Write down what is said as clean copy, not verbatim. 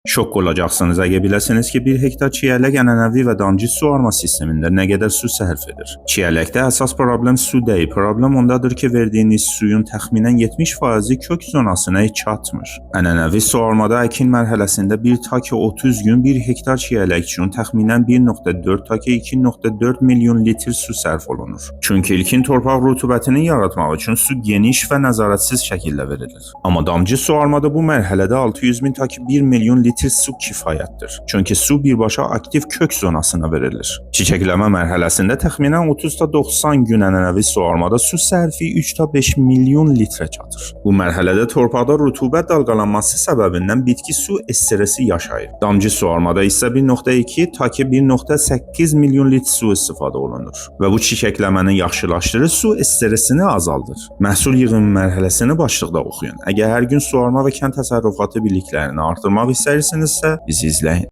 Şok olacaqsınız əgər biləsiniz ki, 1 hektar çiyələk ənənəvi və damcı suvarma sistemində nə qədər su sərf edir. Çiyələkdə əsas problem su deyil, problem ondadır ki, verdiyiniz suyun təxminən 70% kök zonasına çatmır. Ənənəvi suvarmada əkin mərhələsində 1-30 gün 1 hektar çiyələk üçün təxminən 1.4-2.4 milyon litr su sərf olunur. Çünki ilkin torpaq rütubətini yaratmaq üçün su geniş və nəzarətsiz şəkildə verilir. Amma damcı suvarmada bu mərhələdə 600.000-1 milyon litr su kifayətdir. Çünki su birbaşa aktiv kök zonasına verilir. Çiçəkləmə mərhələsində təxminən 30-90 gün ənənəvi suvarmada su sərfi 3-5 milyon litrə çatır. Bu mərhələdə torpaqda rütubət dalğalanması səbəbindən bitki su stresi yaşayır. Damcı suvarmada isə 1.2-1.8 milyon litr su istifadə olunur və bu çiçəkləməni yaxşılaşdırır, su stresini azaldır. Məhsul yığımı mərhələsini başlıqda oxuyun. Əgər hər gün suvarma və kənd təsərrüfatı biliklərini artırmaq istəyirsinizsə, bizi izləyin.